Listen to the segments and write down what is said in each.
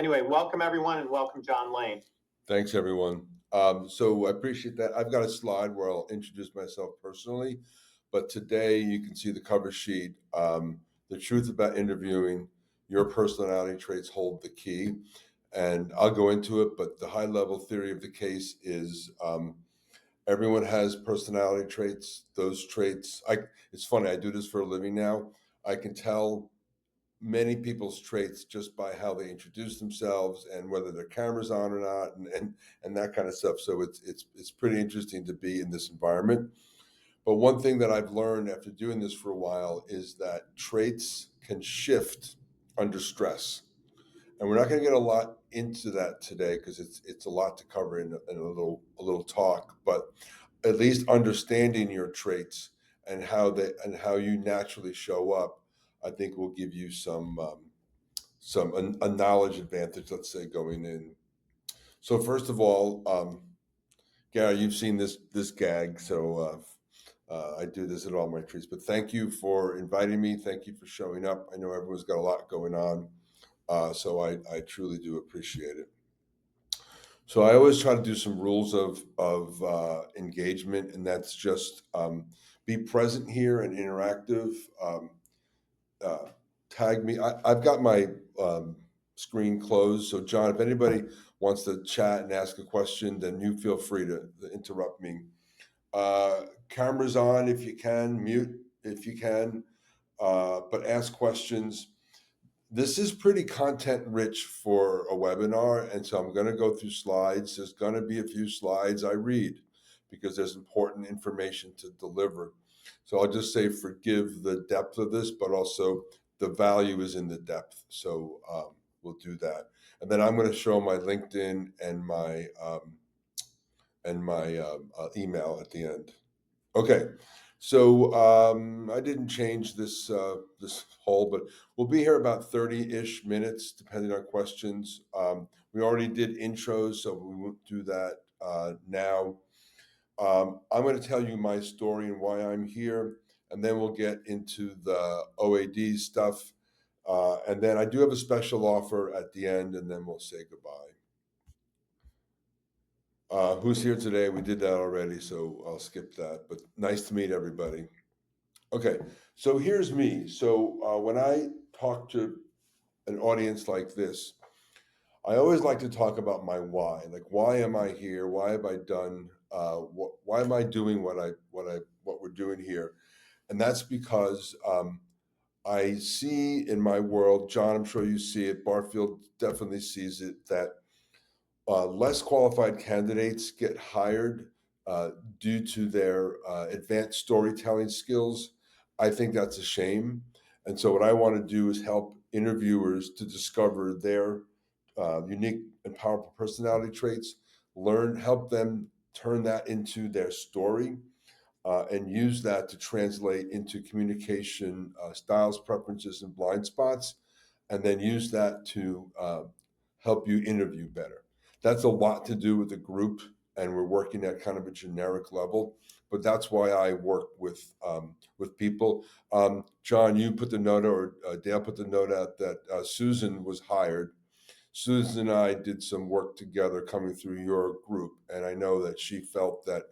Anyway, welcome everyone and welcome John Lane. Thanks, everyone. So I appreciate that. I've got a slide where I'll introduce myself personally, but today you can see the cover sheet. The truth about interviewing, your personality traits hold the key. And I'll go into it, but the high level theory of the case is everyone has personality traits. Those traits, it's funny, I do this for a living now. I can tell many people's traits just by how they introduce themselves and whether their camera's on or not, and that kind of stuff. So it's pretty interesting to be in this environment. But one thing that I've learned after doing this for a while is that traits can shift under stress. And we're not going to get a lot into that today because it's a lot to cover in a little talk. But at least understanding your traits and how you naturally show up, I think will give you a knowledge advantage. Let's say going in. So first of all, Gary, you've seen this gag, so I do this at all my treats. But thank you for inviting me. Thank you for showing up. I know everyone's got a lot going on. So I truly do appreciate it. So I always try to do some rules of engagement, and that's just be present here and interactive. Tag me. I've got my screen closed. So John, if anybody wants to chat and ask a question, then you feel free to interrupt me. Cameras on if you can, mute if you can, but ask questions. This is pretty content rich for a webinar, and so I'm going to go through slides. There's going to be a few slides I read because there's important information to deliver. So I'll just say forgive the depth of this, but also the value is in the depth. So we'll do that. And then I'm going to show my LinkedIn and my email at the end. Okay. So I didn't change this whole, but we'll be here about 30-ish minutes, depending on questions. We already did intros, so we won't do that now. I'm going to tell you my story and why I'm here, and then we'll get into the OAD stuff. And then I do have a special offer at the end, and then we'll say goodbye. Who's here today? We did that already, so I'll skip that. But nice to meet everybody. Okay, so here's me. So when I talk to an audience like this, I always like to talk about my why. Like, why am I here? Why have I done? Why am I doing what we're doing here? And that's because I see in my world, John, I'm sure you see it. Barfield definitely sees it, that less qualified candidates get hired due to their advanced storytelling skills. I think that's a shame. And so, what I want to do is help interviewers to discover their unique and powerful personality traits, help them turn that into their story, and use that to translate into communication styles, preferences, and blind spots, and then use that to help you interview better. That's a lot to do with the group, and we're working at kind of a generic level. But that's why I work with people. John, you put the note, or Dale put the note out that Susan was hired. Susan and I did some work together coming through your group, and I know that she felt that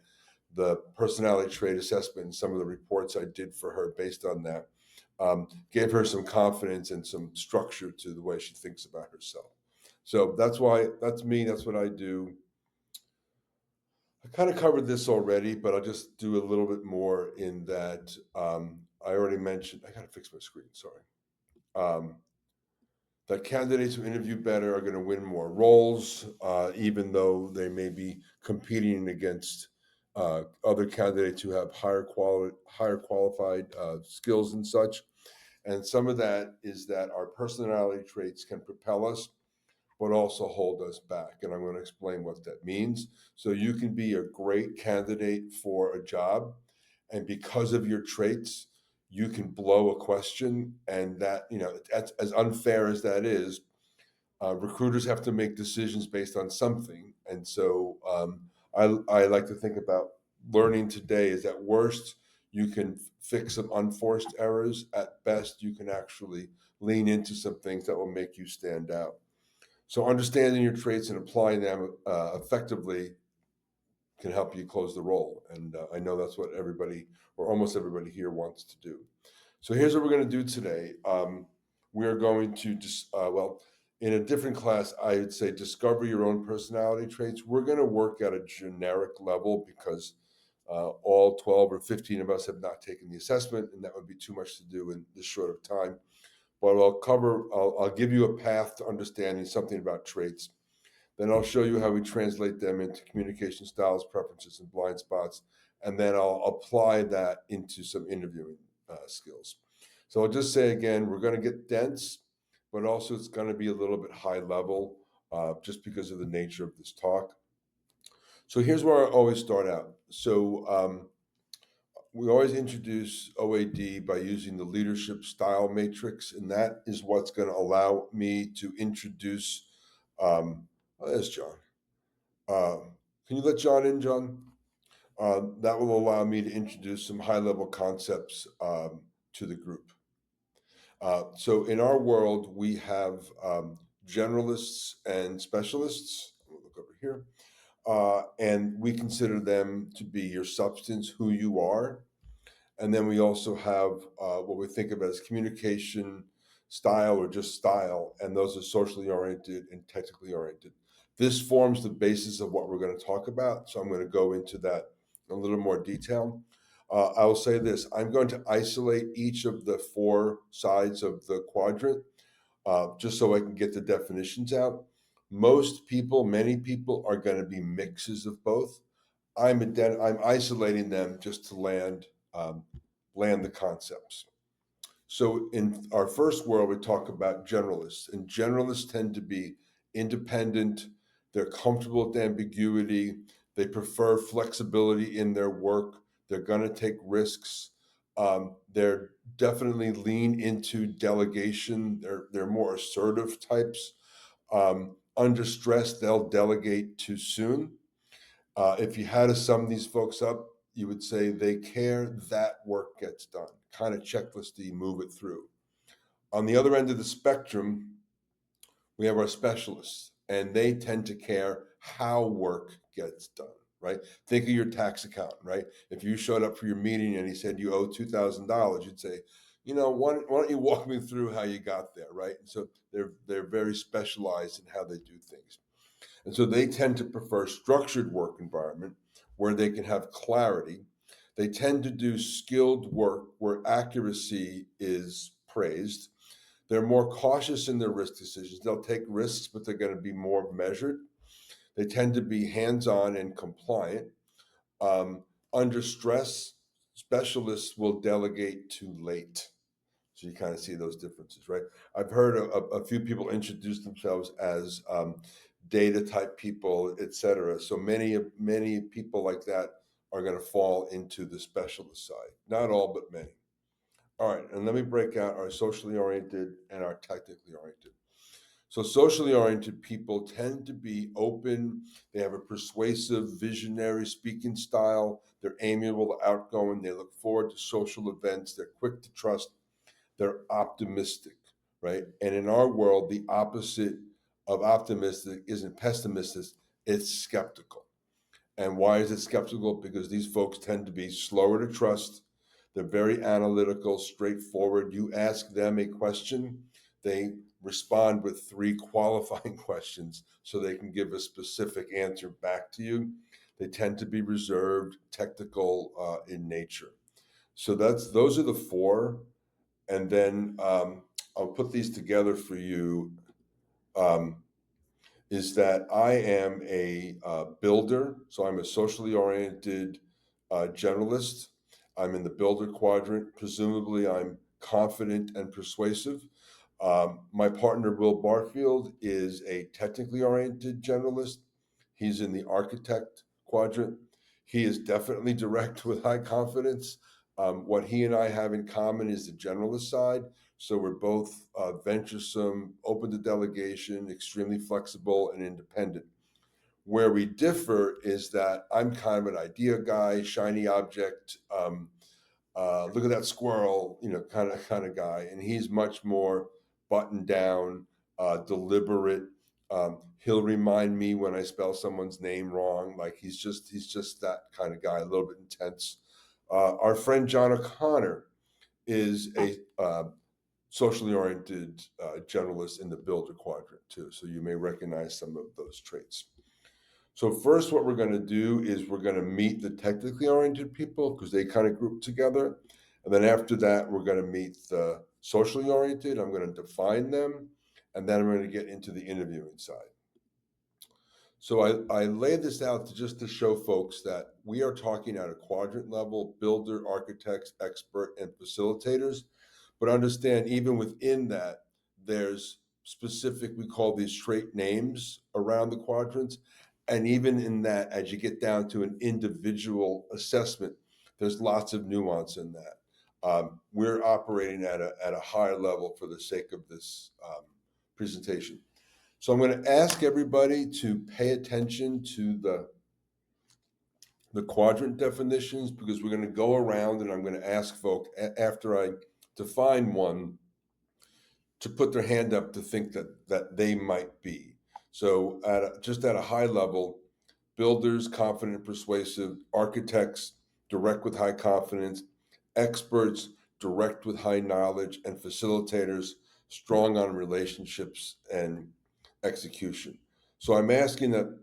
the personality trait assessment and some of the reports I did for her based on that gave her some confidence and some structure to the way she thinks about herself. So that's me. That's what I do. I kind of covered this already, but I'll just do a little bit more in that I already mentioned. I got to fix my screen. Sorry. That candidates who interview better are going to win more roles, even though they may be competing against other candidates who have higher qualified skills and such. And some of that is that our personality traits can propel us, but also hold us back. And I'm going to explain what that means. So you can be a great candidate for a job, and because of your traits, you can blow a question, and that, as unfair as that is, recruiters have to make decisions based on something. And so I like to think about learning today is at worst, you can fix some unforced errors. At best, you can actually lean into some things that will make you stand out. So understanding your traits and applying them effectively can help you close the role. And I know that's what everybody, or almost everybody here, wants to do. So here's what we're going to do today. We're going to just, in a different class, I would say discover your own personality traits. We're going to work at a generic level because all 12 or 15 of us have not taken the assessment, and that would be too much to do in this short of time. But I'll give you a path to understanding something about traits. Then I'll show you how we translate them into communication styles, preferences, and blind spots. And then I'll apply that into some interviewing skills. So I'll just say again, we're going to get dense, but also it's going to be a little bit high level just because of the nature of this talk. So here's where I always start out. So we always introduce OAD by using the Leadership Style Matrix, and that is what's going to allow me to introduce. There's John. Can you let John in, John? That will allow me to introduce some high-level concepts to the group. So in our world, we have generalists and specialists. We'll look over here. And we consider them to be your substance, who you are. And then we also have what we think of as communication style or just style, and those are socially oriented and technically oriented. This forms the basis of what we're going to talk about, so I'm going to go into that in a little more detail. I will say this, I'm going to isolate each of the four sides of the quadrant just so I can get the definitions out. Many people are going to be mixes of both. I'm isolating them just to land the concepts. So in our first world, we talk about generalists, and generalists tend to be independent. They're comfortable with ambiguity. They prefer flexibility in their work. They're going to take risks. They're definitely lean into delegation. They're more assertive types. Under stress, they'll delegate too soon. If you had to sum these folks up, you would say they care that work gets done, kind of checklisty, move it through. On the other end of the spectrum, we have our specialists, and they tend to care how work gets done, right? Think of your tax accountant, right? If you showed up for your meeting and he said you owe $2,000, you'd say, why don't you walk me through how you got there, right? And so they're very specialized in how they do things. And so they tend to prefer structured work environment where they can have clarity. They tend to do skilled work where accuracy is praised. They're more cautious in their risk decisions. They'll take risks, but they're going to be more measured. They tend to be hands-on and compliant. Under stress, specialists will delegate too late. So you kind of see those differences, right? I've heard a few people introduce themselves as data type people, etc. So many people like that are going to fall into the specialist side. Not all, but many. All right, and let me break out our socially oriented and our technically oriented. So socially oriented people tend to be open. They have a persuasive, visionary speaking style. They're amiable, outgoing. They look forward to social events. They're quick to trust. They're optimistic, right? And in our world, the opposite of optimistic isn't pessimistic, it's skeptical. And why is it skeptical? Because these folks tend to be slower to trust. They're very analytical, straightforward. You ask them a question, they respond with 3 qualifying questions so they can give a specific answer back to you. They tend to be reserved, technical in nature. So those are the 4. And then I'll put these together for you. Is that I am a builder, so I'm a socially oriented generalist. I'm in the builder quadrant. Presumably, I'm confident and persuasive. My partner, Will Barfield, is a technically oriented generalist. He's in the architect quadrant. He is definitely direct with high confidence. What he and I have in common is the generalist side. So we're both venturesome, open to delegation, extremely flexible, and independent. Where we differ is that I'm kind of an idea guy, shiny object, look at that squirrel, kind of guy, and he's much more buttoned down, deliberate, He'll remind me when I spell someone's name wrong. Like he's just that kind of guy, a little bit intense. Our friend John O'Connor is a socially oriented generalist in the builder quadrant too. So you may recognize some of those traits. So first, what we're going to do is we're going to meet the technically oriented people because they kind of group together. And then after that, we're going to meet the socially oriented. I'm going to define them. And then I'm going to get into the interviewing side. So I lay this out just to show folks that we are talking at a quadrant level: builder, architects, expert, and facilitators. But understand, even within that, there's specific, we call these trait names around the quadrants. And even in that, as you get down to an individual assessment, there's lots of nuance in that. We're operating at a higher level for the sake of this presentation. So I'm going to ask everybody to pay attention to the quadrant definitions, because we're going to go around and I'm going to ask folk after I define one to put their hand up to think that they might be. So just at a high level: builders, confident and persuasive; architects, direct with high confidence; experts, direct with high knowledge; and facilitators, strong on relationships and execution. So I'm asking that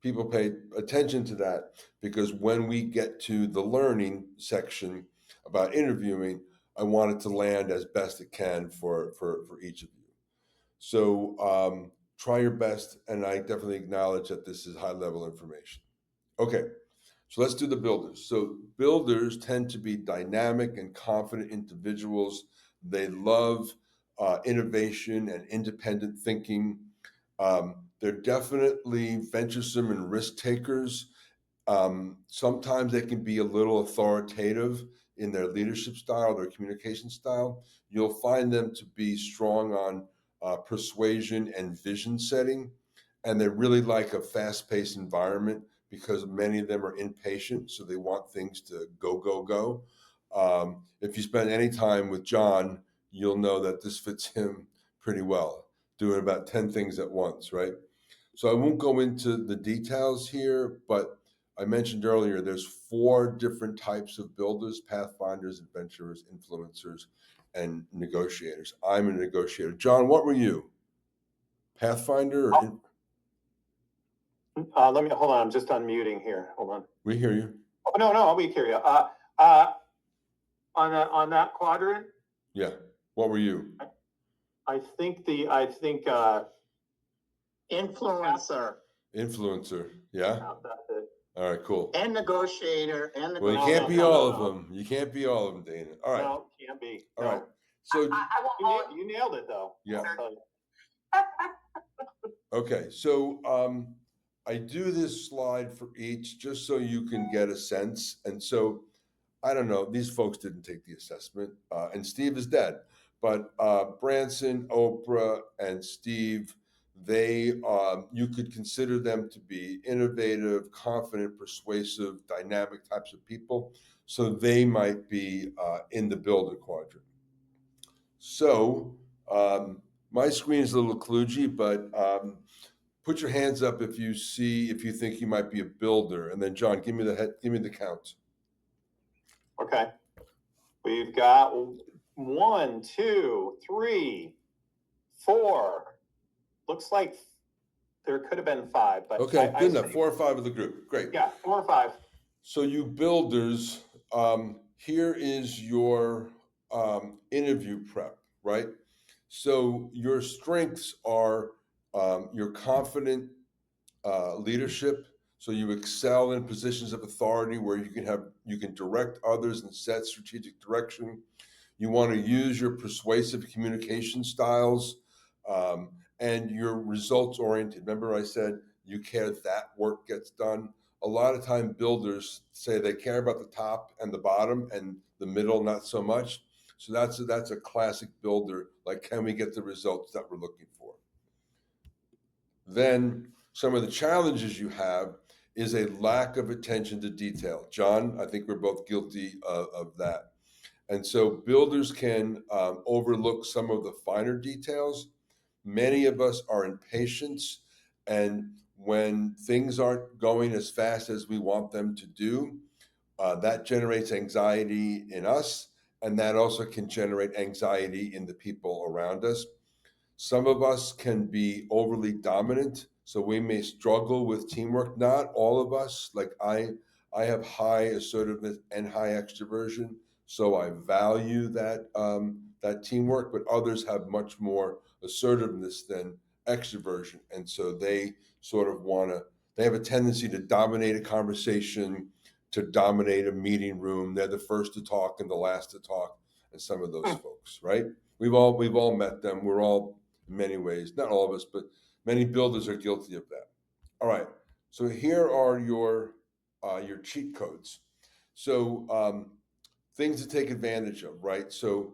people pay attention to that, because when we get to the learning section about interviewing, I want it to land as best it can for each of you. So try your best, and I definitely acknowledge that this is high level information. Okay, so let's do the builders. So builders tend to be dynamic and confident individuals. They love innovation and independent thinking. They're definitely venturesome and risk takers. Sometimes they can be a little authoritative in their leadership style, their communication style. You'll find them to be strong on persuasion and vision setting. And they really like a fast-paced environment, because many of them are impatient, so they want things to go, go, go. If you spend any time with John, you'll know that this fits him pretty well, doing about 10 things at once, right? So I won't go into the details here, but I mentioned earlier there's 4 different types of builders: pathfinders, adventurers, influencers, and negotiators. I'm a negotiator. John, what were you? Pathfinder or Let me hold on. I'm just unmuting here. Hold on. We hear you. Oh, no, we hear you. On that quadrant, Yeah. What were you? I think influencer. Influencer. Yeah. That's it. All right. Cool. And negotiator and Well, you No, can't no, be no, all no, of no. them. You can't be all of them, Dana. All right. No, can't be. All No. right. So You nailed it, though. Yeah. I'll tell you. okay. So I do this slide for each just so you can get a sense. And so I don't know, these folks didn't take the assessment, and Steve is dead. But Branson, Oprah, and Steve, they you could consider them to be innovative, confident, persuasive, dynamic types of people. So they might be in the builder quadrant. So my screen is a little kludgy, but put your hands up if you think you might be a builder. And then John, give me the count. Okay. We've got 1, 2, 3, 4. Looks like there could have been 5, but Okay, good enough. 4 or 5 of the group. Great. Yeah, 4 or 5. So you builders, here is your interview prep, right? So your strengths are your confident leadership. So you excel in positions of authority where you can direct others and set strategic direction. You want to use your persuasive communication styles, and you're results oriented. Remember I said you care that work gets done. A lot of time builders say they care about the top and the bottom, and the middle not so much. So that's a classic builder. Like, can we get the results that we're looking for? Then some of the challenges you have is a lack of attention to detail. John, I think we're both guilty of that. And so builders can overlook some of the finer details. Many of us are impatient, And when things aren't going as fast as we want them to do, that generates anxiety in us, and that also can generate anxiety in the people around us. Some of us can be overly dominant, so we may struggle with teamwork. Not all of us. Like I have high assertiveness and high extroversion, so I value that teamwork. But others have much more assertiveness than extroversion, and so they sort of want to. They have a tendency to dominate a conversation, to dominate a meeting room. They're the first to talk and the last to talk, and some of those folks, right? We've all met them. We're all in many ways, not all of us, but many builders are guilty of that. All right. So here are your cheat codes. So things to take advantage of, right? So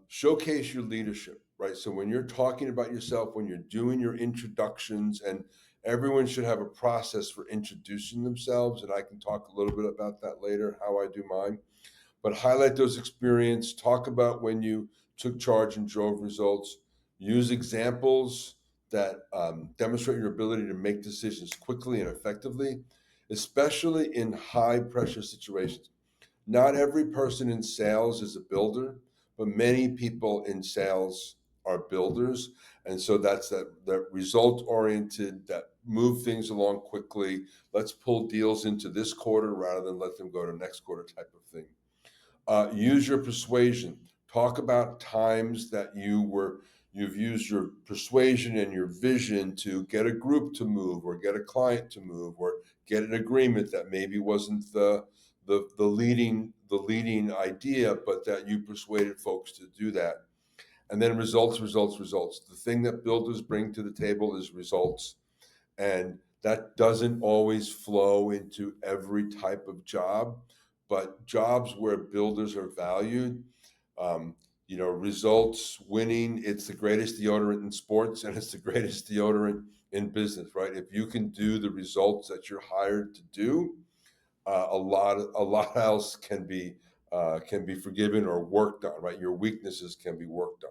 showcase your leadership, right? So when you're talking about yourself, when you're doing your introductions, and everyone should have a process for introducing themselves, and I can talk a little bit about that later, how I do mine. But highlight those experiences. Talk about when you took charge and drove results. Use examples that demonstrate your ability to make decisions quickly and effectively, especially in high pressure situations. Not every person in sales is a builder, but many people in sales are builders. And so that's that result oriented, that move things along quickly. Let's pull deals into this quarter rather than let them go to next quarter type of thing. Use your persuasion. Talk about times that you've used your persuasion and your vision to get a group to move, or get a client to move, or get an agreement that maybe wasn't the leading idea, but that you persuaded folks to do that. And then results, results, results. The thing that builders bring to the table is results, and that doesn't always flow into every type of job, but jobs where builders are valued, um, results, winning, it's the greatest deodorant in sports, and it's the greatest deodorant in business, right? If you can do the results that you're hired to do, a lot else can be forgiven or worked on, right? Your weaknesses can be worked on.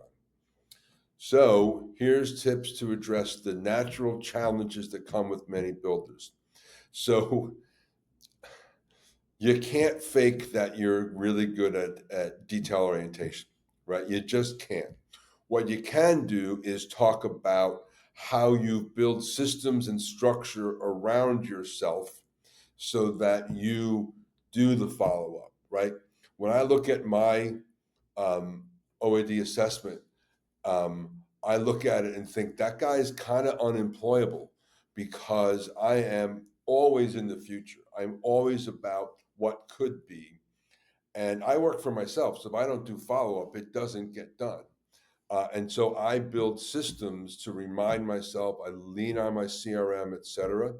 So here's tips to address the natural challenges that come with many builders. So you can't fake that you're really good at detail orientation, right? You just can't. What you can do is talk about how you build systems and structure around yourself so that you do the follow up, right? When I look at my OAD assessment, um, I look at it and think that guy is kind of unemployable, because I am always in the future. I'm always about what could be. And I work for myself. So if I don't do follow up, it doesn't get done. And so I build systems to remind myself. I lean on my CRM, et cetera.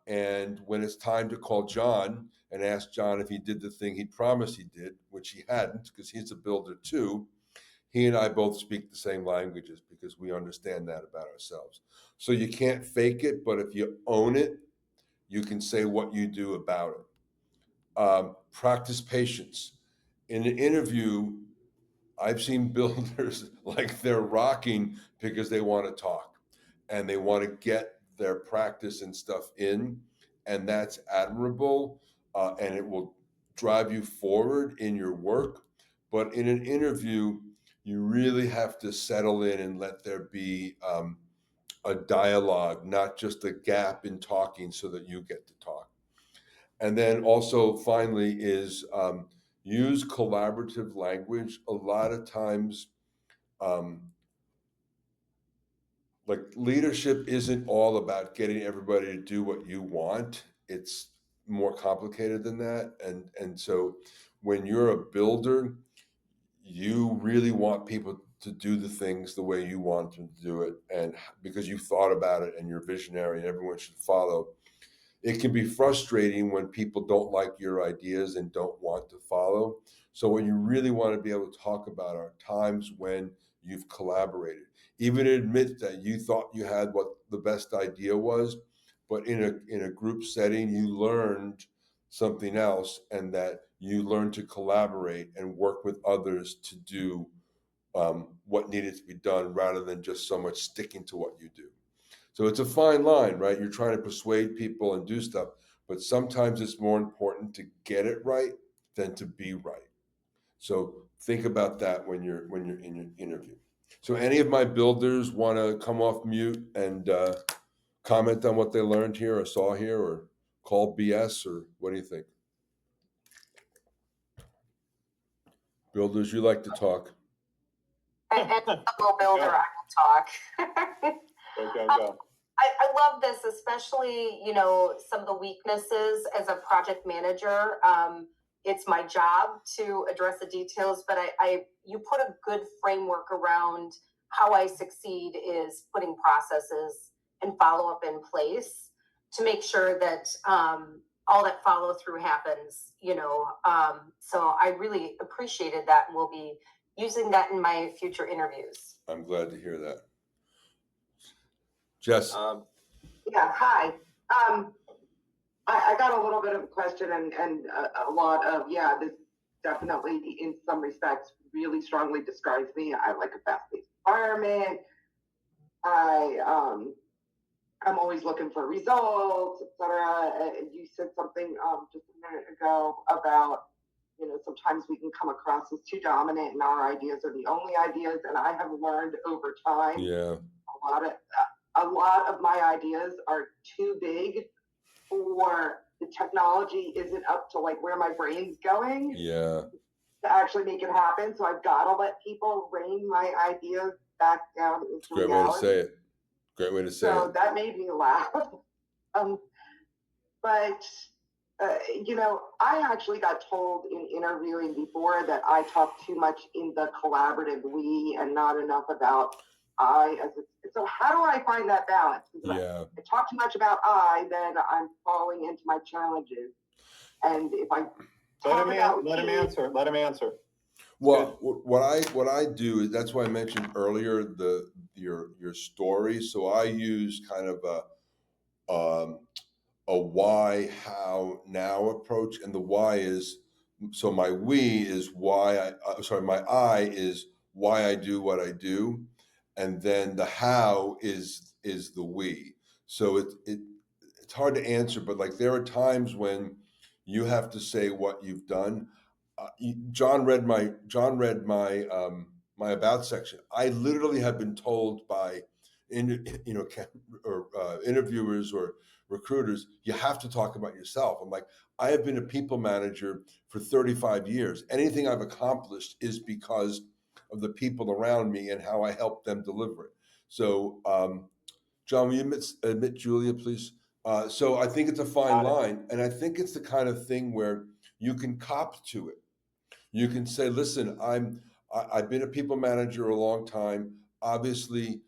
And when it's time to call John and ask John if he did the thing he promised he did, which he hadn't, because he's a builder too, he and I both speak the same languages because we understand that about ourselves. So you can't fake it, but if you own it, you can say what you do about it. Practice patience. In an interview, I've seen builders like they're rocking because they want to talk and they want to get their practice and stuff in, and that's admirable, and it will drive you forward in your work. But in an interview, you really have to settle in and let there be a dialogue, not just a gap in talking so that you get to talk. And then also, finally, is use collaborative language. A lot of times, um, like, leadership isn't all about getting everybody to do what you want. It's more complicated than that. And so when you're a builder, you really want people to do the things the way you want them to do it, and because you've thought about it and you're visionary and everyone should follow. It can be frustrating when people don't like your ideas and don't want to follow. So what you really want to be able to talk about are times when you've collaborated. Even admit that you thought you had what the best idea was, but in a group setting you learned something else, and that you learned to collaborate and work with others to do what needed to be done, rather than just so much sticking to what you do. So it's a fine line, right? You're trying to persuade people and do stuff, but sometimes it's more important to get it right than to be right. So think about that when you're in your interview. So any of my builders want to come off mute and comment on what they learned here or saw here, or call BS, or what do you think? Builders, you like to talk. And a little builder, I will talk. Go. I love this, especially, some of the weaknesses as a project manager. It's my job to address the details, but you put a good framework around how I succeed is putting processes and follow-up in place to make sure that all that follow-through happens, so I really appreciated that, and will be using that in my future interviews. I'm glad to hear that. Jess. Yeah, hi. I got a little bit of a question and a lot of, this definitely in some respects really strongly describes me. I like a fast-paced environment. I'm always looking for results, etc. You said something just a minute ago about, sometimes we can come across as too dominant and our ideas are the only ideas. And I have learned over time, a lot of my ideas are too big, or the technology isn't up to like where my brain's going to actually make it happen. So I've got to let people rein my ideas back down into Great reality. way to say it. Great way to say it. So that made me laugh. But I actually got told in interviewing before that I talk too much in the collaborative we and not enough about I. So how do I find that balance? Yeah. I talk too much about I, then I'm falling into my challenges. And if I let him answer. Well, what I do is, that's why I mentioned earlier your story. So I use kind of a why, how, now approach, and the why is, so my we is why my I is why I do what I do, and then the how is the we. So it's hard to answer, but like there are times when you have to say what you've done. John read my my about section. I literally have been told by interviewers or recruiters, you have to talk about yourself. I'm like, I have been a people manager for 35 years. Anything I've accomplished is because of the people around me and how I help them deliver it. So, John, will you admit Julia, please? So I think it's a fine line, and I think it's the kind of thing where you can cop to it. You can say, listen, I've been a people manager a long time. Obviously,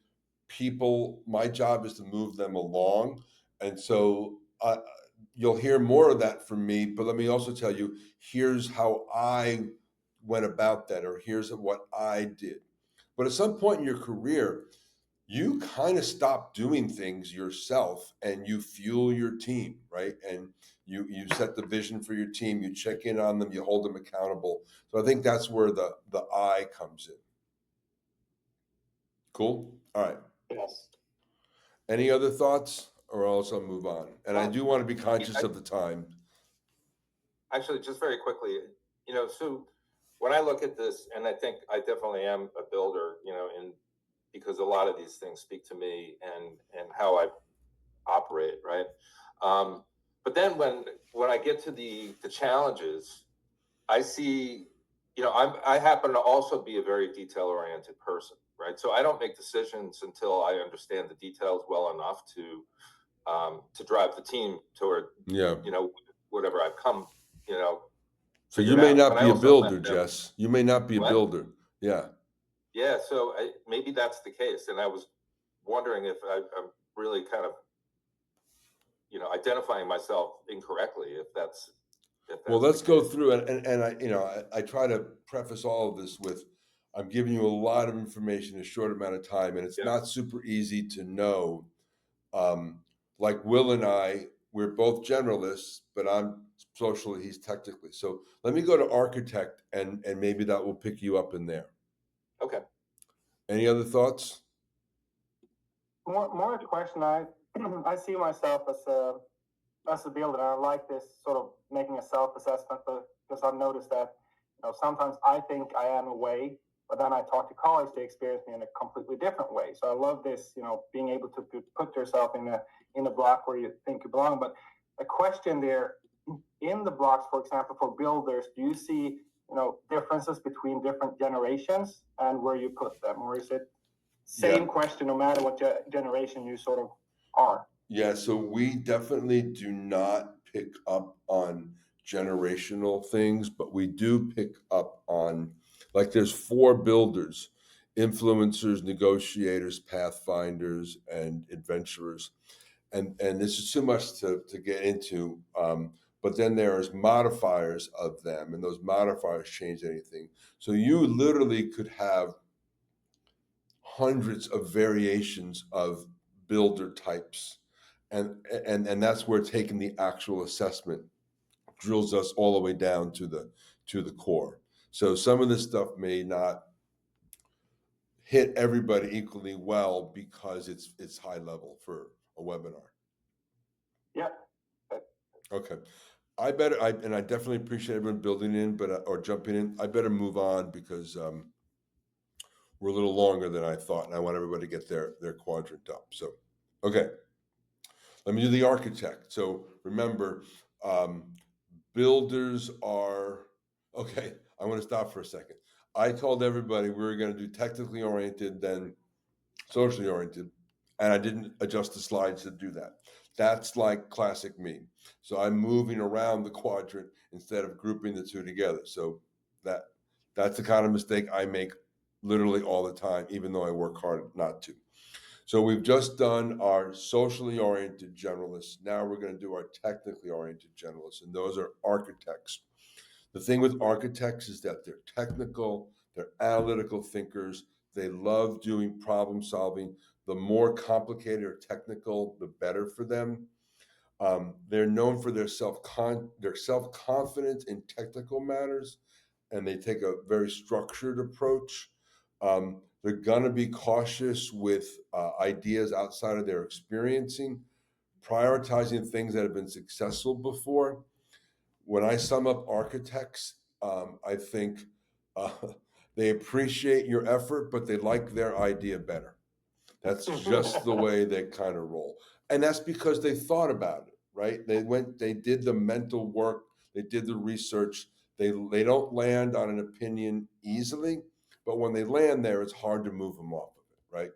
my job is to move them along. And so you'll hear more of that from me, but let me also tell you, here's how I went about that, or here's what I did. But at some point in your career, you kind of stop doing things yourself and you fuel your team, right? And you set the vision for your team, you check in on them, you hold them accountable. So I think that's where the I comes in. Cool? All right. Yes. Any other thoughts, or else I'll move on? And I do want to be conscious of the time. Actually, just very quickly, so when I look at this, and I think I definitely am a builder, because a lot of these things speak to me and how I operate, right? But then when I get to the challenges, I see, I happen to also be a very detail-oriented person, right? So I don't make decisions until I understand the details well enough to drive the team toward, whatever I've come, So you may not be a builder, them, Jess. You may not be a builder. Yeah. Yeah. So maybe that's the case. And I was wondering if I'm really kind of, identifying myself incorrectly, if that's well, let's go through it. And I try to preface all of this with, I'm giving you a lot of information in a short amount of time, and it's not super easy to know. Like Will and I, we're both generalists, but I'm socially, he's technically. So let me go to architect, and maybe that will pick you up in there. Okay. Any other thoughts? More a question. I see myself as a builder. I like this sort of making a self-assessment, but because I've noticed that sometimes I think I am a way, but then I talk to colleagues, they experience me in a completely different way. So I love this, being able to put yourself in a block where you think you belong. But a question there, in the blocks, for example, for builders, do you see differences between different generations and where you put them, or is it same question no matter what generation you sort of are? Yeah, so we definitely do not pick up on generational things, but we do pick up on, like, there's 4 builders: influencers, negotiators, pathfinders, and adventurers. And this is too much to get into. But then there's modifiers of them, and those modifiers change anything. So you literally could have hundreds of variations of builder types, and that's where taking the actual assessment drills us all the way down to the core. So some of this stuff may not hit everybody equally well because it's high level for a webinar. Yeah. Okay. I definitely appreciate everyone building in, or jumping in. I better move on because we're a little longer than I thought, and I want everybody to get their quadrant up. So, okay, let me do the architect. So remember, builders are, okay, I want to stop for a second. I told everybody we were going to do technically oriented, then socially oriented, and I didn't adjust the slides to do that. That's like classic me. So I'm moving around the quadrant instead of grouping the two together. So that's the kind of mistake I make literally all the time, even though I work hard not to. So we've just done our socially oriented generalists. Now we're going to do our technically oriented generalists, and those are architects. The thing with architects is that they're technical, they're analytical thinkers, they love doing problem solving. The more complicated or technical, the better for them. They're known for their self-confidence in technical matters, and they take a very structured approach. They're gonna be cautious with ideas outside of their experiencing, prioritizing things that have been successful before. When I sum up architects, I think they appreciate your effort, but they like their idea better. That's just the way they kind of roll. And that's because they thought about it, right? They did the mental work, they did the research. They don't land on an opinion easily, but when they land there, it's hard to move them off of it, right?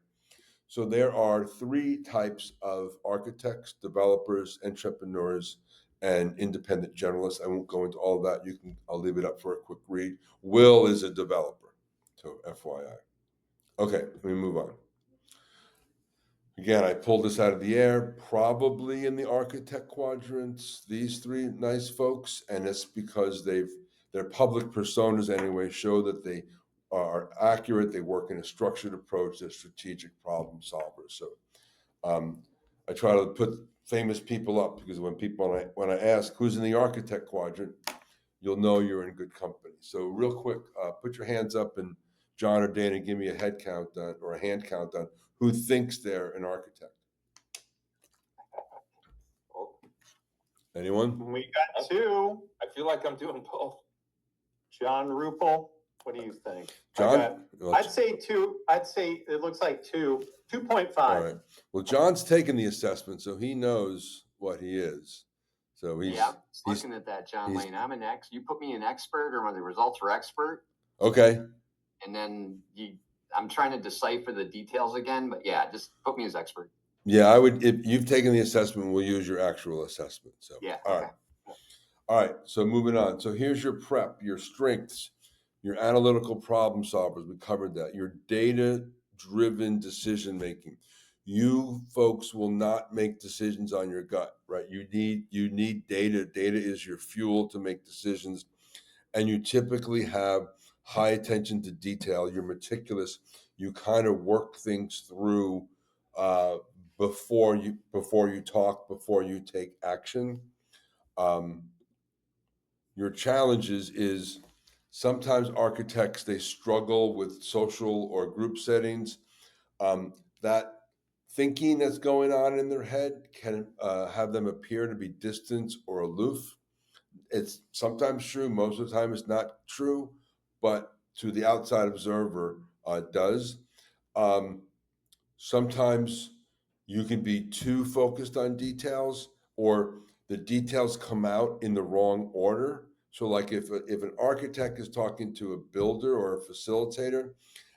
So there are 3 types of architects: developers, entrepreneurs, and independent generalists. I won't go into all of that. I'll leave it up for a quick read. Will is a developer, so FYI. Okay, let me move on. Again, I pulled this out of the air, probably in the architect quadrants, these 3 nice folks, and it's because their public personas anyway show that they are accurate, they work in a structured approach, they're strategic problem solvers. So I try to put famous people up because when I ask who's in the architect quadrant, you'll know you're in good company. So real quick, put your hands up, and John or Dana, give me a head count or a hand count on who thinks they're an architect. Anyone? We got 2. I feel like I'm doing both. John Rupel, what do you think? John? I'd say 2. I'd say it looks like 2. 2.5. All right. Well, John's taken the assessment, so he knows what he is. So he's looking at that, John Lane. I'm an you put me an expert, or when the results are expert. Okay. And then I'm trying to decipher the details again, but yeah, just put me as expert. Yeah, I would. If you've taken the assessment, we'll use your actual assessment. So yeah. All okay. right. All right. So moving on. So here's your prep, your strengths, your analytical problem solvers. We covered that. Your data-driven decision making. You folks will not make decisions on your gut, right? You need data. Data is your fuel to make decisions, and you typically have high attention to detail. You're meticulous. You kind of work things through before you talk, before you take action. Your challenges is sometimes architects, they struggle with social or group settings. That thinking that's going on in their head can have them appear to be distant or aloof. It's sometimes true, most of the time it's not true, but to the outside observer, it does. Um, Sometimes you can be too focused on details, or the details come out in the wrong order. So, like if an architect is talking to a builder or a facilitator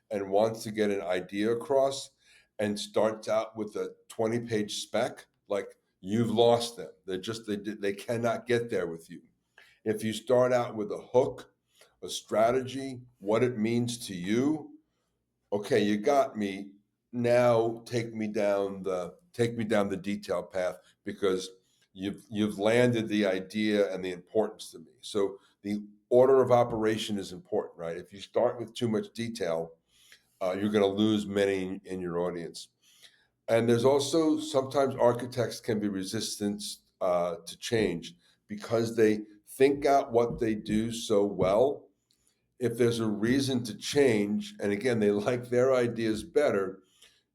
and wants to get an idea across and starts out with a 20-page spec, like, you've lost them. They cannot get there with you. If you start out with a hook, a strategy, what it means to you, okay, you got me. Now take me down the detail path, because you've landed the idea and the importance to me. So the order of operation is important, right? If you start with too much detail, you're going to lose many in your audience. And there's also sometimes architects can be resistant to change because they think out what they do so well. If there's a reason to change, and again, they like their ideas better,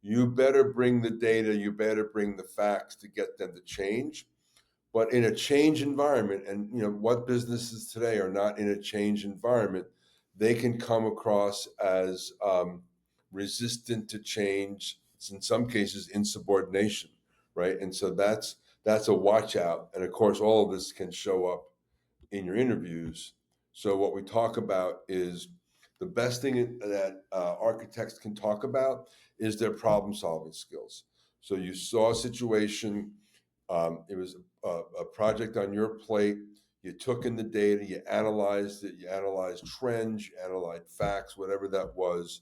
you better bring the data, you better bring the facts to get them to change. But in a change environment, and what businesses today are not in a change environment, they can come across as resistant to change. It's in some cases insubordination, right? And so that's a watch out. And of course, all of this can show up in your interviews. So what we talk about is the best thing that architects can talk about is their problem solving skills. So you saw a situation, it was a project on your plate, you took in the data, you analyzed it, you analyzed trends, you analyzed facts, whatever that was,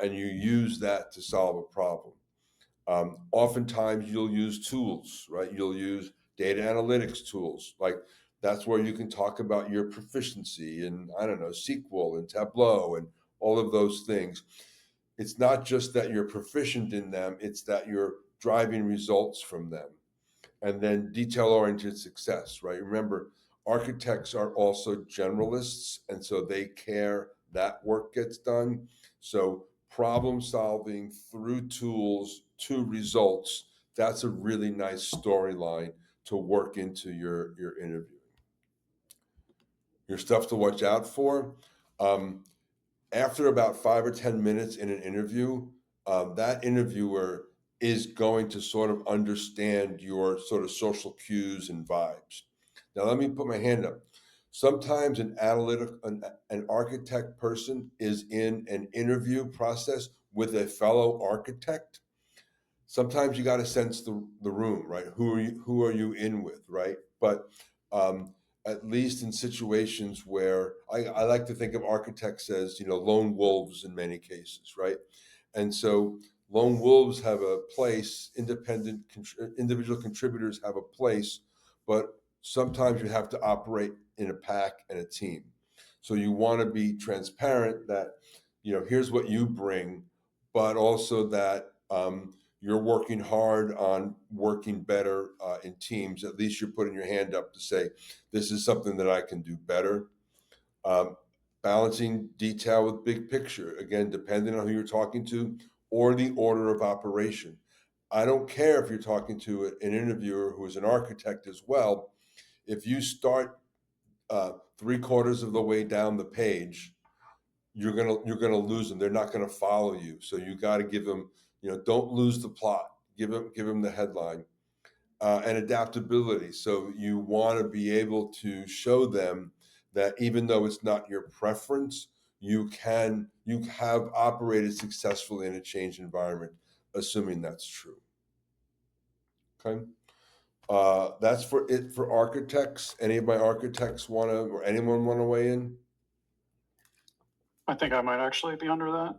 and you use that to solve a problem. Oftentimes you'll use tools, right? You'll use data analytics tools. Like, that's where you can talk about your proficiency in, I don't know, SQL and Tableau and all of those things. It's not just that you're proficient in them, it's that you're driving results from them. And then detail-oriented success, right? Remember, architects are also generalists, and so they care that work gets done. So problem solving through tools to results, that's a really nice storyline to work into your interviewing. Your stuff to watch out for. After about 5 or 10 minutes in an interview, that interviewer is going to sort of understand your sort of social cues and vibes. Now, let me put my hand up. Sometimes an architect person is in an interview process with a fellow architect. Sometimes you got to sense the room, right? Who are you in with, right? But at least in situations where I like to think of architects as, lone wolves in many cases, right? And so lone wolves have a place, individual contributors have a place, but sometimes you have to operate in a pack and a team. So you want to be transparent that, here's what you bring, but also that you're working hard on working better in teams. At least you're putting your hand up to say, this is something that I can do better. Balancing detail with big picture, again, depending on who you're talking to or the order of operation. I don't care if you're talking to an interviewer who is an architect as well. If you start 3/4 of the way down the page, you're gonna lose them. They're not gonna follow you. So you got to give them, don't lose the plot. Give them the headline. And adaptability. So you want to be able to show them that even though it's not your preference, you have operated successfully in a changed environment, assuming that's true. Okay. That's for architects. Any of my architects or anyone want to weigh in? I think I might actually be under that.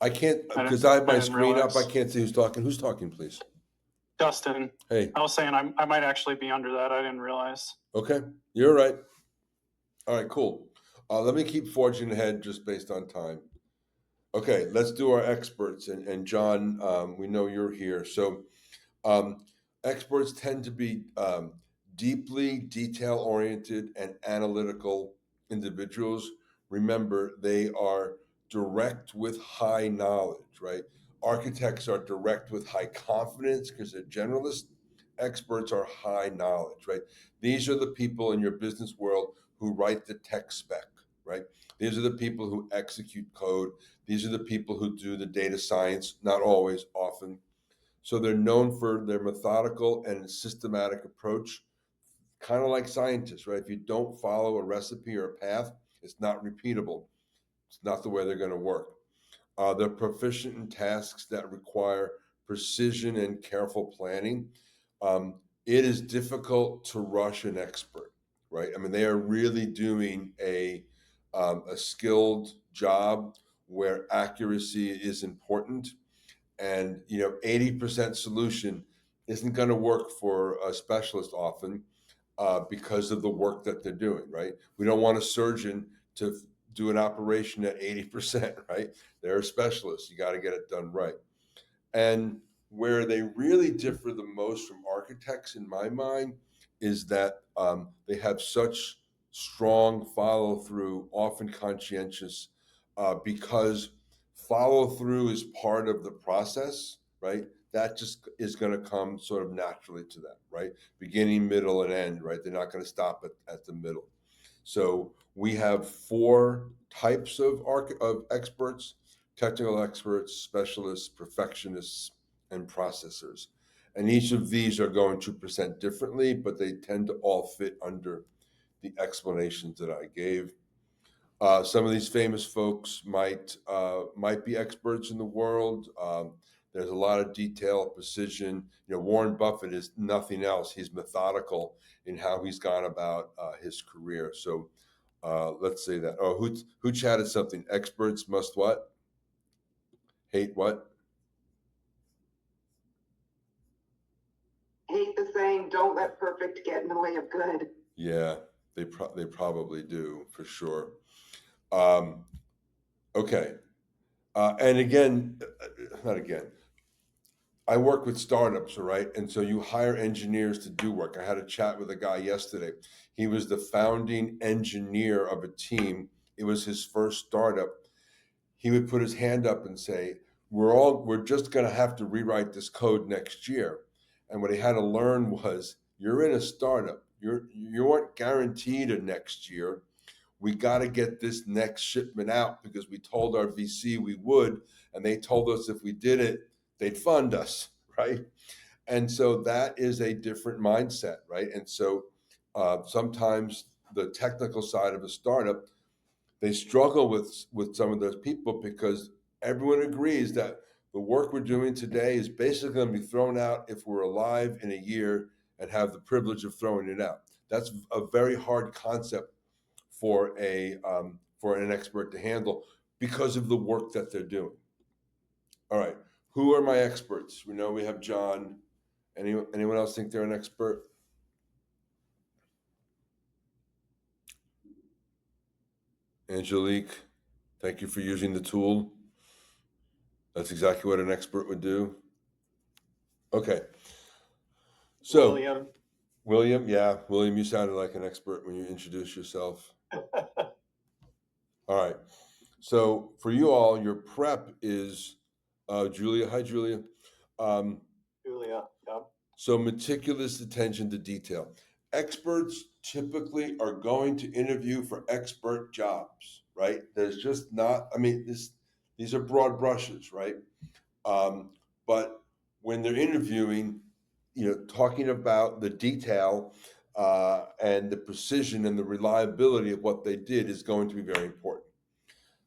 I can't, because I have my didn't screen up. I realize. can't see who's talking. Who's talking, please? Dustin, Hey. I was saying I might actually be under that. I didn't realize. Okay, you're right. All right, cool. Let me keep forging ahead just based on time. Okay, let's do our experts. And John, we know you're here. So experts tend to be deeply detail-oriented and analytical individuals. Remember, they are direct with high knowledge, right? Architects are direct with high confidence because they're generalists. Experts are high knowledge, right? These are the people in your business world who write the tech spec, right? These are the people who execute code. These are the people who do the data science, not always, often. So they're known for their methodical and systematic approach, kind of like scientists, right? If you don't follow a recipe or a path, it's not repeatable. It's not the way they're going to work. They're proficient in tasks that require precision and careful planning. It is difficult to rush an expert, right? I mean, they are really doing a skilled job where accuracy is important, and 80% solution isn't going to work for a specialist often because of the work that they're doing, right? We don't want a surgeon to do an operation at 80%, right? They're a specialist. You got to get it done right. And where they really differ the most from architects, in my mind, is that they have such strong follow through, often conscientious, because follow through is part of the process, right? That just is going to come sort of naturally to them, right? Beginning, middle, and end, right? They're not going to stop at the middle. So we have 4 types of experts: technical experts, specialists, perfectionists, and processors. And each of these are going to present differently, but they tend to all fit under the explanations that I gave. Some of these famous folks might be experts in the world. There's a lot of detail, precision. Warren Buffett is nothing else. He's methodical in how he's gone about his career. So let's say that. Oh, who chatted something? Experts must what? Hate what? Hate the saying, don't let perfect get in the way of good. Yeah, they probably do, for sure. Okay. And again, not again. I work with startups, right? And so you hire engineers to do work. I had a chat with a guy yesterday. He was the founding engineer of a team. It was his first startup. He would put his hand up and say, we're just going to have to rewrite this code next year. And what he had to learn was, you're in a startup. You aren't guaranteed a next year. We got to get this next shipment out because we told our VC we would, and they told us if we did it, they'd fund us, right? And so that is a different mindset, right? And so sometimes the technical side of a startup, they struggle with some of those people because everyone agrees that the work we're doing today is basically going to be thrown out if we're alive in a year and have the privilege of throwing it out. That's a very hard concept for an expert to handle because of the work that they're doing. All right, who are my experts? We know we have John. Anyone else think they're an expert? Angelique, thank you for using the tool. That's exactly what an expert would do. Okay. So William, yeah, William, you sounded like an expert when you introduced yourself. All right. So for you all, your prep is Julia. Hi, Julia. Julia, yeah. So meticulous attention to detail. Experts typically are going to interview for expert jobs, right? There's just not, I mean, these are broad brushes, right? But when they're interviewing, talking about the detail and the precision and the reliability of what they did is going to be very important.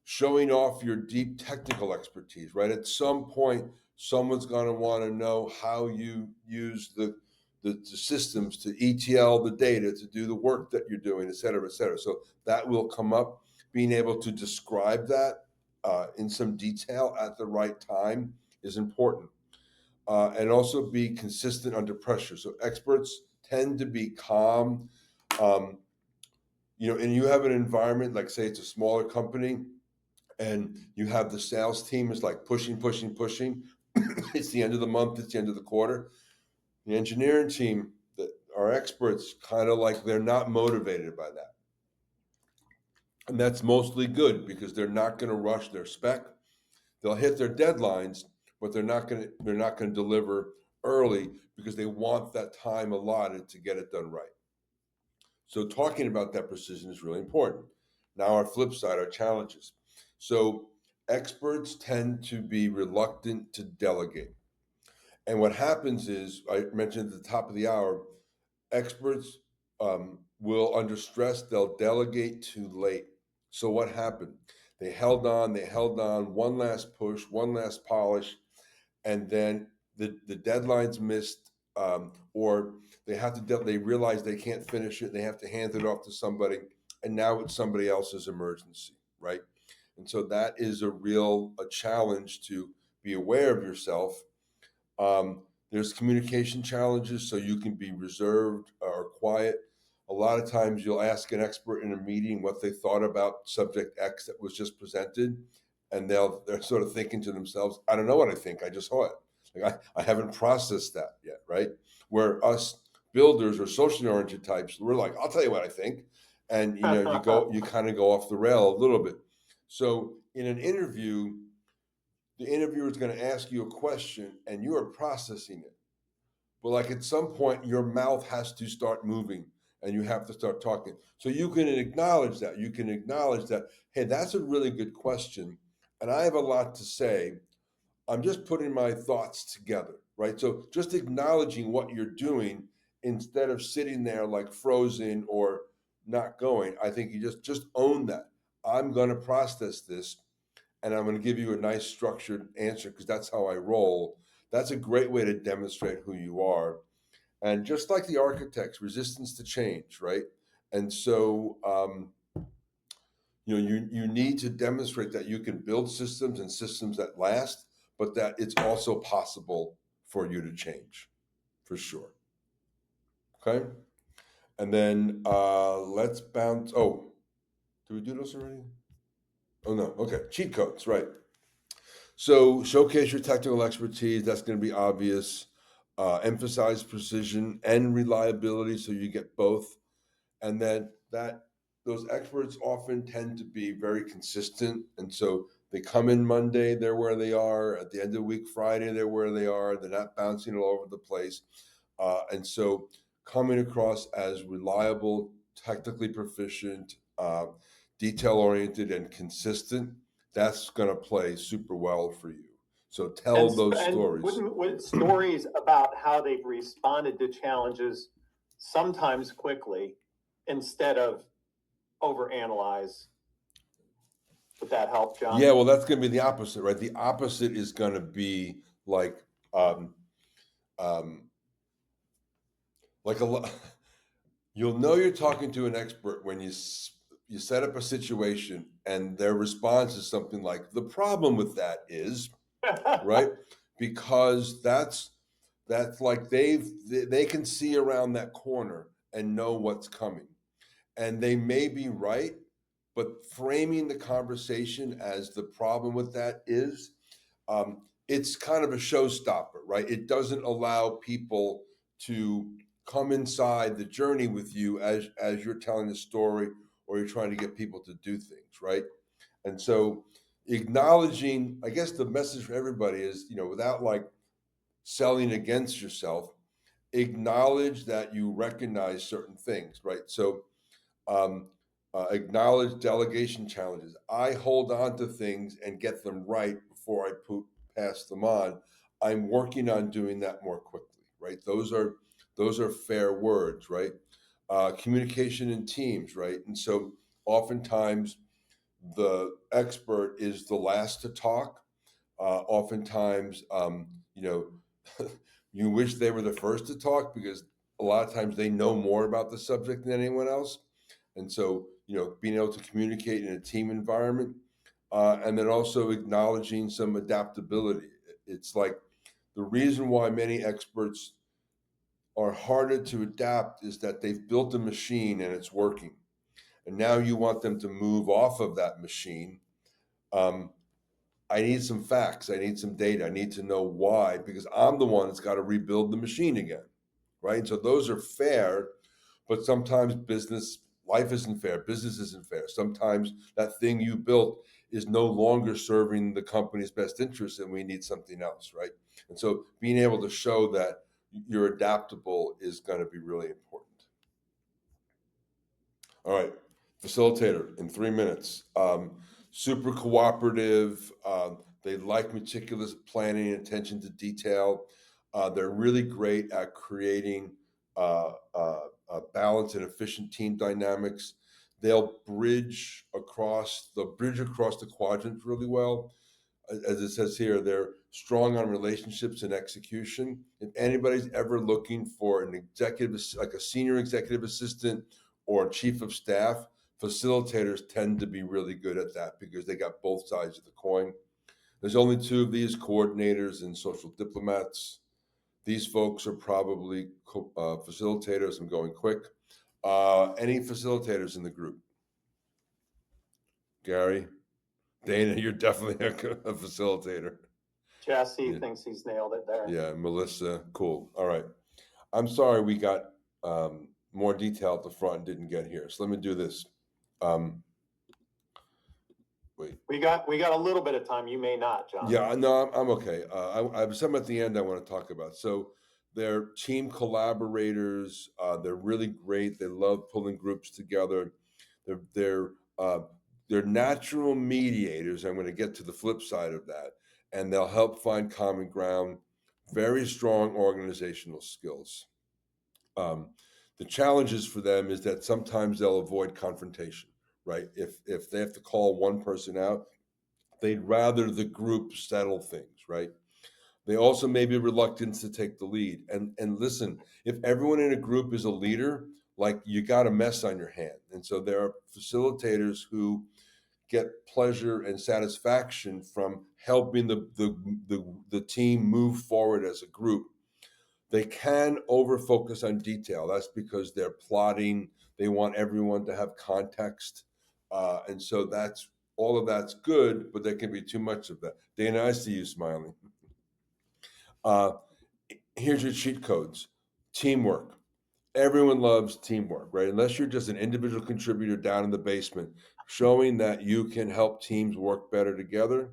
Showing off your deep technical expertise, right? At some point, someone's going to want to know how you use the systems to ETL the data, to do the work that you're doing, et cetera, et cetera. So that will come up. Being able to describe that in some detail at the right time is important. And also be consistent under pressure. So experts tend to be calm. And you have an environment, like say it's a smaller company, and you have the sales team is like pushing. It's the end of the month, it's the end of the quarter. The engineering team that are experts, kind of like they're not motivated by that. And that's mostly good because they're not going to rush their spec. They'll hit their deadlines, but they're not going to deliver early because they want that time allotted to get it done right. So talking about that precision is really important. Now our flip side, our challenges. So experts tend to be reluctant to delegate. And what happens is, I mentioned at the top of the hour, experts will, under stress, they'll delegate too late. So what happened? They held on, one last push, one last polish, and then the deadline's missed, or they realize they can't finish it, they have to hand it off to somebody, and now it's somebody else's emergency, right? And so that is a challenge to be aware of yourself. There's communication challenges, so you can be reserved or quiet. A lot of times you'll ask an expert in a meeting what they thought about subject X that was just presented, and they're sort of thinking to themselves, I don't know what I think, I just saw it. Like I haven't processed that yet, right? Where us builders or socially oriented types, we're like, I'll tell you what I think. And you kind of go off the rail a little bit. So in an interview, the interviewer is going to ask you a question and you are processing it. But like at some point, your mouth has to start moving and you have to start talking. So you can acknowledge that. You can acknowledge that, hey, that's a really good question. And I have a lot to say. I'm just putting my thoughts together, right? So just acknowledging what you're doing instead of sitting there like frozen or not going. I think you just own that. I'm going to process this and I'm going to give you a nice structured answer because that's how I roll. That's a great way to demonstrate who you are. And just like the architects, resistance to change, right? And so, you need to demonstrate that you can build systems and systems that last, but that it's also possible for you to change, for sure. Okay? And then let's bounce. Oh, did we do this already? Oh, no. Okay. Cheat codes, right. So showcase your technical expertise. That's going to be obvious. Emphasize precision and reliability so you get both. And then those experts often tend to be very consistent. And so they come in Monday, they're where they are. At the end of the week, Friday, they're where they are. They're not bouncing all over the place. And so coming across as reliable, technically proficient, detail-oriented, and consistent, that's going to play super well for you. So tell those stories. With stories about how they've responded to challenges, sometimes quickly, instead of overanalyze. Would that help, John? Yeah, well, that's going to be the opposite, right? The opposite is going to be like you'll know you're talking to an expert when you set up a situation and their response is something like, the problem with that is, right? Because that's like they can see around that corner and know what's coming. And they may be right, but framing the conversation as the problem with that is, it's kind of a showstopper, right? It doesn't allow people to come inside the journey with you as you're telling the story or you're trying to get people to do things, right? And so acknowledging, I guess the message for everybody is, without like selling against yourself, acknowledge that you recognize certain things, right? So acknowledge delegation challenges. I hold on to things and get them right before I pass them on. I'm working on doing that more quickly, right? Those are fair words, right? Communication in teams, right? And so oftentimes the expert is the last to talk. Oftentimes, you wish they were the first to talk because a lot of times they know more about the subject than anyone else. And so, being able to communicate in a team environment, and then also acknowledging some adaptability. It's like the reason why many experts are harder to adapt is that they've built a machine and it's working. And now you want them to move off of that machine. I need some facts. I need some data. I need to know why, because I'm the one that's got to rebuild the machine again, right? And so those are fair, but sometimes life isn't fair. Business isn't fair. Sometimes that thing you built is no longer serving the company's best interest and we need something else, right? And so being able to show that you're adaptable is going to be really important. All right, facilitator in 3 minutes. Super cooperative. They like meticulous planning and attention to detail. They're really great at creating balanced and efficient team dynamics. They'll bridge across the quadrants really well. As it says here, they're strong on relationships and execution. If anybody's ever looking for an executive, like a senior executive assistant or chief of staff, facilitators tend to be really good at that because they got both sides of the coin. There's only 2 of these, coordinators and social diplomats. These folks are probably facilitators. I'm going quick. Any facilitators in the group? Gary? Dana, you're definitely a facilitator. Jesse Yeah. thinks he's nailed it there. Yeah, Melissa, cool. All right. I'm sorry we got more detail at the front and didn't get here. So let me do this. Wait. We got a little bit of time. You may not, John. Yeah, no, I'm okay. I have some at the end I want to talk about. So they're team collaborators. They're really great. They love pulling groups together. They're natural mediators. I'm going to get to the flip side of that, and they'll help find common ground. Very strong organizational skills. The challenges for them is that sometimes they'll avoid confrontation, right? If they have to call one person out, they'd rather the group settle things, right? They also may be reluctant to take the lead. And listen, if everyone in a group is a leader, like you got a mess on your hand. And so there are facilitators who get pleasure and satisfaction from helping the team move forward as a group. They can over focus on detail. That's because they're plotting. They want everyone to have context. And so that's all of that's good, but there can be too much of that. Dana, I see you smiling. Here's your cheat codes. Teamwork. Everyone loves teamwork, right? Unless you're just an individual contributor down in the basement, showing that you can help teams work better together.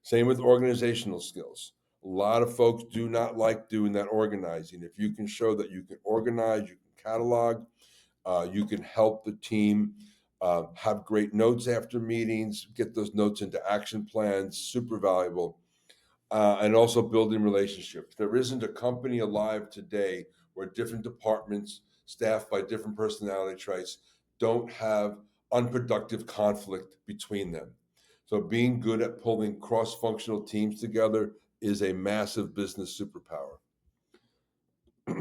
Same with organizational skills. A lot of folks do not like doing that organizing. If you can show that you can organize, you can catalog, you can help the team have great notes after meetings, get those notes into action plans, super valuable. And also building relationships. There isn't a company alive today where different departments staffed by different personality traits don't have unproductive conflict between them. So being good at pulling cross-functional teams together is a massive business superpower.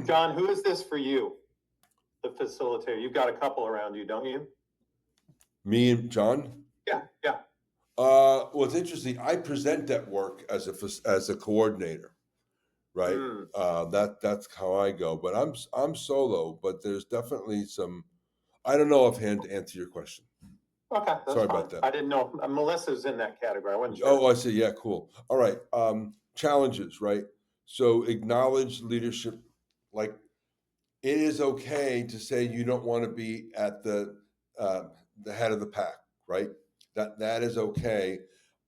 John, who is this for you? The facilitator. You've got a couple around you, don't you? Me and John? Yeah. Well, it's interesting. I present at work as a coordinator, right? That's how I go. But I'm solo. But there's definitely some. I don't know offhand to answer your question. Okay, that's Sorry fine. about that. I didn't know. Melissa's in that category. I wasn't sure. Oh, I see. Yeah, cool. All right. Challenges, right? So acknowledge leadership. Like, it is okay to say you don't want to be at the head of the pack, right? That is okay.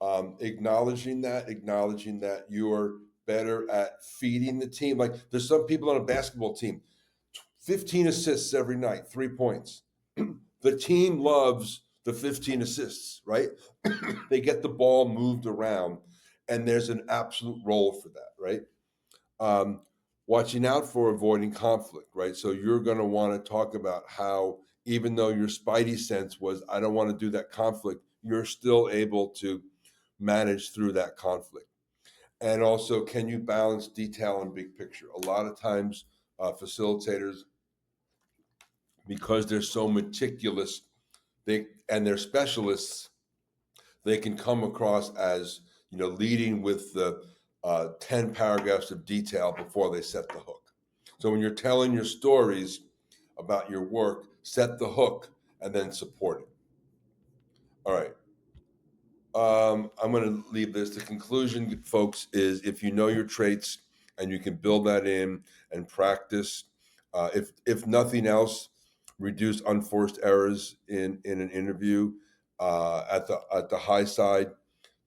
Acknowledging that you're better at feeding the team. Like, there's some people on a basketball team, 15 assists every night, 3 points. The team loves the 15 assists, right? They get the ball moved around, and there's an absolute role for that, right? Watching out for avoiding conflict, right? So you're going to want to talk about how, even though your spidey sense was, I don't want to do that conflict, you're still able to manage through that conflict. And also, can you balance detail and big picture? A lot of times, facilitators, because they're so meticulous, they're specialists, they can come across as, leading with the 10 paragraphs of detail before they set the hook. So when you're telling your stories about your work, set the hook and then support it. All right. I'm going to leave this. The conclusion, folks, is if you know your traits and you can build that in and practice, if nothing else, reduce unforced errors in an interview. At the high side,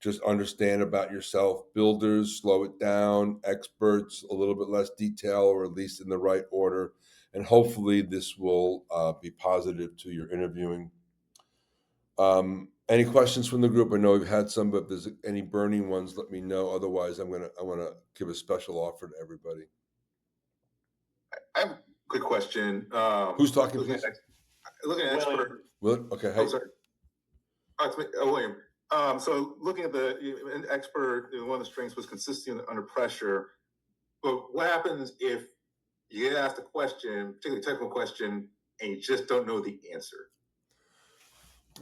just understand about yourself. Builders, slow it down. Experts, a little bit less detail, or at least in the right order. And hopefully this will be positive to your interviewing. Any questions from the group? I know we've had some, but if there's any burning ones, let me know. Otherwise, I want to give a special offer to everybody. I have a quick question. Who's talking, please? Looking at William. expert. Will, okay, hey. Oh, sorry. It's me, William. So looking at an expert, one of the strengths was consistency under pressure. But what happens if you get asked a question, particularly a technical question, and you just don't know the answer?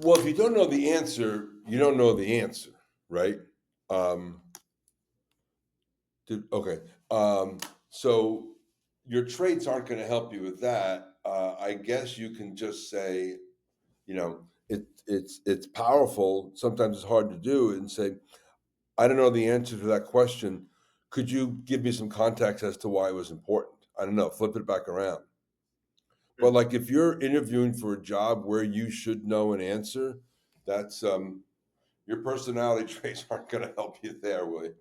Well, if you don't know the answer, you don't know the answer, right? So your traits aren't going to help you with that. I guess you can just say, you know, it's powerful. Sometimes it's hard to do, and say, I don't know the answer to that question. Could you give me some context as to why it was important? I don't know. Flip it back around. But like if you're interviewing for a job where you should know an answer, that's your personality traits aren't going to help you there, William.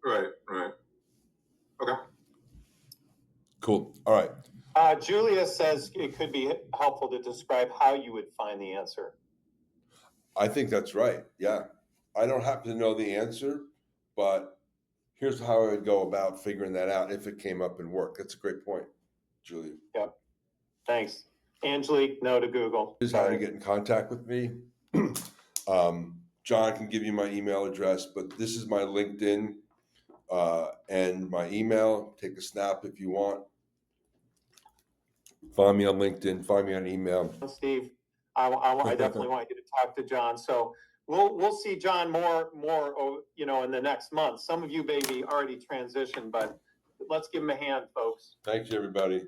Right. Okay. Cool. All right. Julia says it could be helpful to describe how you would find the answer. I think that's right. Yeah. I don't happen to know the answer, but here's how I would go about figuring that out if it came up in work. That's a great point, Julia. Yep. Thanks. Angelique, no to Google. Here's how to get in contact with me. John can give you my email address, but this is my LinkedIn and my email. Take a snap if you want. Find me on LinkedIn. Find me on email. Steve, I definitely want you to talk to John. So we'll see John more, in the next month. Some of you may be already transitioned, but let's give him a hand, folks. Thank you, everybody.